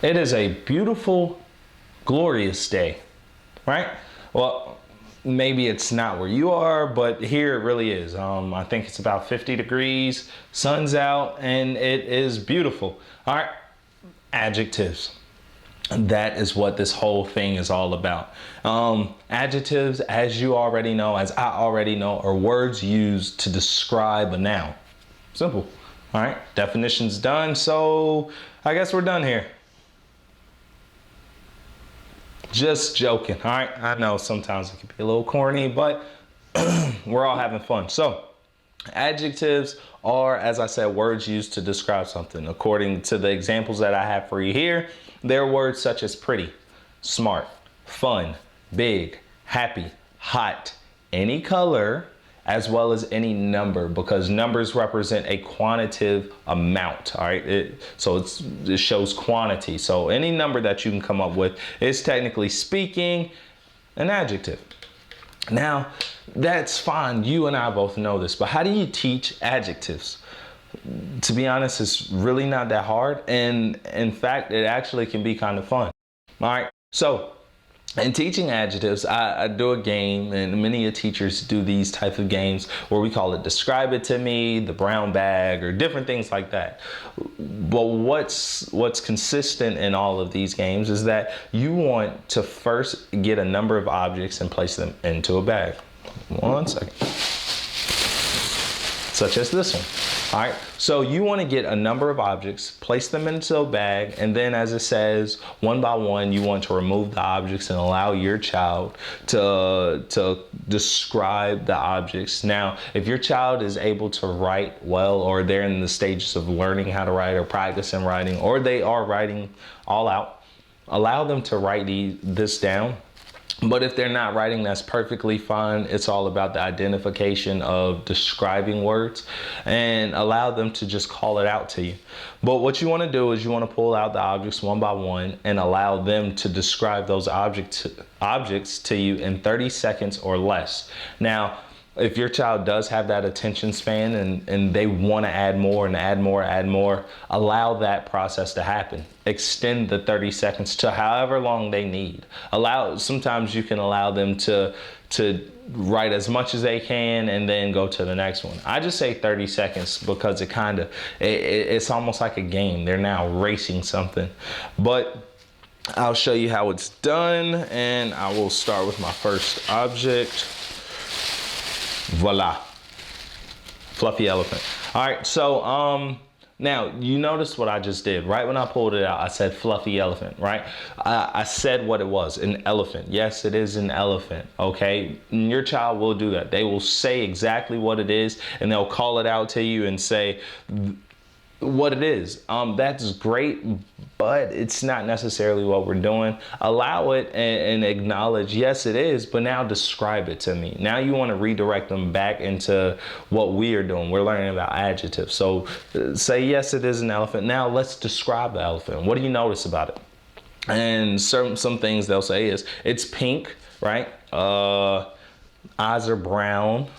It is a beautiful, glorious day, right? Well, maybe it's not where you are, but here it really is. I think it's about 50 degrees, sun's out, and it is beautiful. All right, adjectives. That is what this whole thing is all about. Adjectives, as you already know, as I already know, are words used to describe a noun. Simple. All right, definition's done, so I guess we're done here. Just joking, all right? I know sometimes it can be a little corny, but we're all having fun. So, adjectives are, as I said, words used to describe something. According to the examples that I have for you here, they're words such as pretty, smart, fun, big, happy, hot, any color, as well as any number, because numbers represent a quantitative amount, all right? It shows quantity. So any number that you can come up with is technically speaking an adjective. Now, that's fine. You and I both know this, but how do you teach adjectives? To be honest, it's really not that hard. And in fact, it actually can be kind of fun. All right. So in teaching adjectives, I do a game, and many teachers do these types of games where we call it Describe It To Me, the brown bag, or different things like that. But what's consistent in all of these games is that you want to first get a number of objects and place them into a bag. 1 second. Such as this one. All right, so you want to get a number of objects, place them into a bag, and then as it says, one by one, you want to remove the objects and allow your child to describe the objects. Now, if your child is able to write well, or they're in the stages of learning how to write or practicing writing, or they are writing all out, allow them to write this down. But if they're not writing, that's perfectly fine. It's all about the identification of describing words, and allow them to just call it out to you. But what you want to do is you want to pull out the objects one by one and allow them to describe those objects to you in 30 seconds or less. Now, if your child does have that attention span and they want to add more and add more, allow that process to happen. Extend the 30 seconds to however long they need. Sometimes you can allow them to write as much as they can and then go to the next one. I just say 30 seconds because it's almost like a game. They're now racing something. But I'll show you how it's done, and I will start with my first object. Voila, fluffy elephant. All right, so now you notice what I just did. Right when I pulled it out, I said fluffy elephant, right? I said what it was, an elephant. Yes, it is an elephant, okay? And your child will do that. They will say exactly what it is, and they'll call it out to you and say what it is. That's great, but it's not necessarily what we're doing. Allow it and acknowledge, yes, it is, but now describe it to me. Now you want to redirect them back into what we are doing. We're learning about adjectives. So say, yes, it is an elephant. Now let's describe the elephant. What do you notice about it? And some things they'll say is, it's pink, right? Eyes are brown.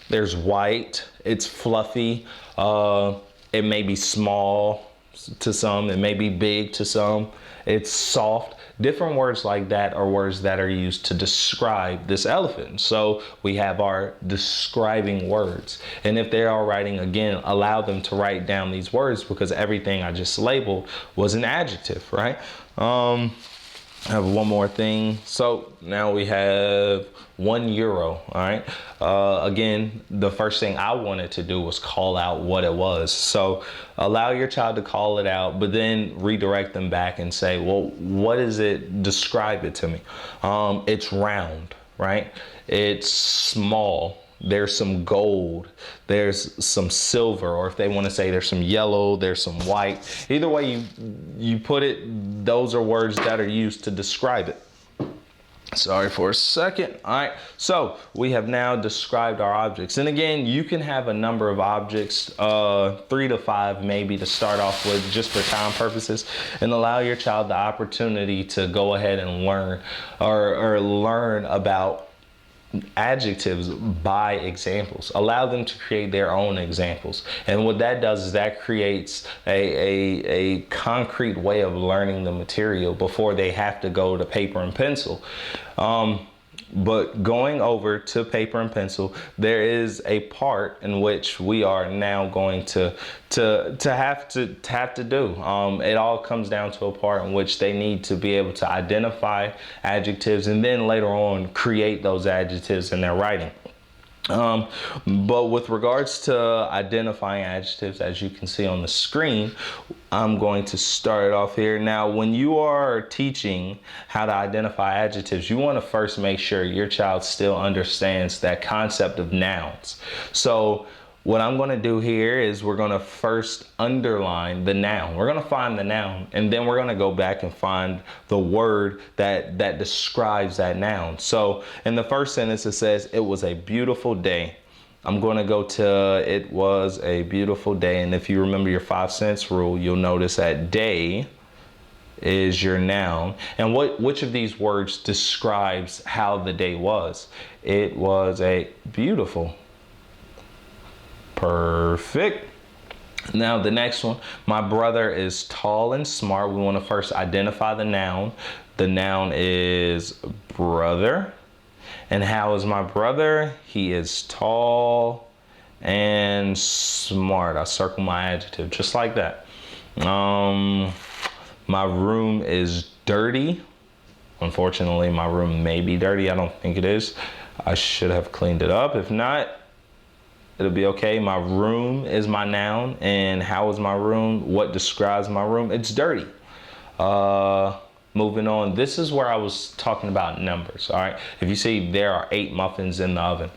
There's white. It's fluffy. It may be small to some, it may be big to some, it's soft. Different words like that are words that are used to describe this elephant. So we have our describing words. And if they are writing, again, allow them to write down these words, because everything I just labeled was an adjective, right? I have one more thing. So now we have €1, all right? Again, the first thing I wanted to do was call out what it was. So allow your child to call it out, but then redirect them back and say, well, what is it? Describe it to me. It's round, right? It's small. There's some gold, there's some silver, or if they want to say there's some yellow, there's some white. Either way you put it, those are words that are used to describe it. Sorry for a second. All right, so we have now described our objects. And again, you can have a number of objects, 3 to 5 maybe to start off with, just for time purposes, and allow your child the opportunity to go ahead and learn or learn about adjectives by examples. Allow them to create their own examples. And what that does is that creates a concrete way of learning the material before they have to go to paper and pencil. But going over to paper and pencil, there is a part in which we are now going to have to do. It all comes down to a part in which they need to be able to identify adjectives and then later on create those adjectives in their writing. But with regards to identifying adjectives, as you can see on the screen, I'm going to start it off here. Now, when you are teaching how to identify adjectives, you want to first make sure your child still understands that concept of nouns. So what I'm going to do here is we're going to first underline the noun. We're going to find the noun, and then we're going to go back and find the word that describes that noun. So in the first sentence, it says, "It was a beautiful day." I'm going to go to "it was a beautiful day." And if you remember your 5-sentence rule, you'll notice that day is your noun. And which of these words describes how the day was? It was a beautiful. Perfect. Now the next one, my brother is tall and smart. We want to first identify the noun. The noun is brother. And how is my brother? He is tall and smart. I circle my adjective just like that. My room is dirty. Unfortunately, my room may be dirty. I don't think it is. I should have cleaned it up. If not, it'll be okay. My room is my noun. And how is my room? What describes my room? It's dirty. Moving on. This is where I was talking about numbers. All right. If you see, there are 8 muffins in the oven.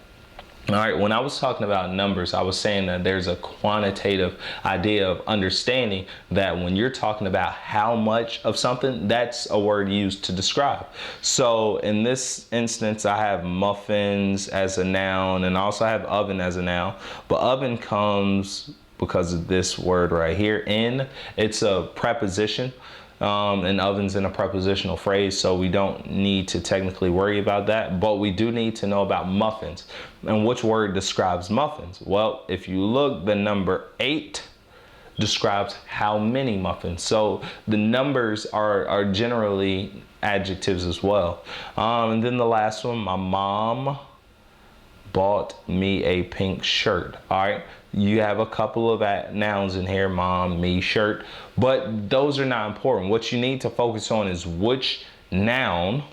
All right. When I was talking about numbers, I was saying that there's a quantitative idea of understanding that when you're talking about how much of something, that's a word used to describe. So in this instance, I have muffins as a noun, and I also have oven as a noun. But oven comes because of this word right here, in. It's a preposition. And oven's in a prepositional phrase, so we don't need to technically worry about that, but we do need to know about muffins. And which word describes muffins? Well, if you look, the number 8 describes how many muffins. So the numbers are generally adjectives as well. And then the last one, my mom bought me a pink shirt. All right. You have a couple of nouns in here, mom, me, shirt, but those are not important. What you need to focus on is which noun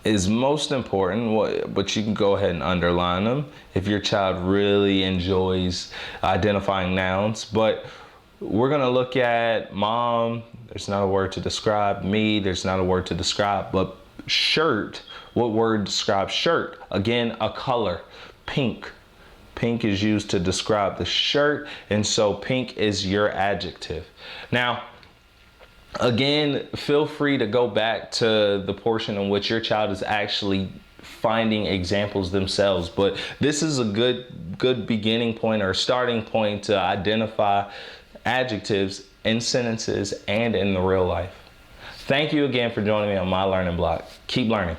is most important, but you can go ahead and underline them if your child really enjoys identifying nouns. But we're going to look at mom, there's not a word to describe. Me, there's not a word to describe. But shirt, what word describes shirt? Again, a color, pink. Pink is used to describe the shirt, and so pink is your adjective. Now, again, feel free to go back to the portion in which your child is actually finding examples themselves, but this is a good beginning point or starting point to identify adjectives in sentences and in the real life. Thank you again for joining me on my learning block. Keep learning.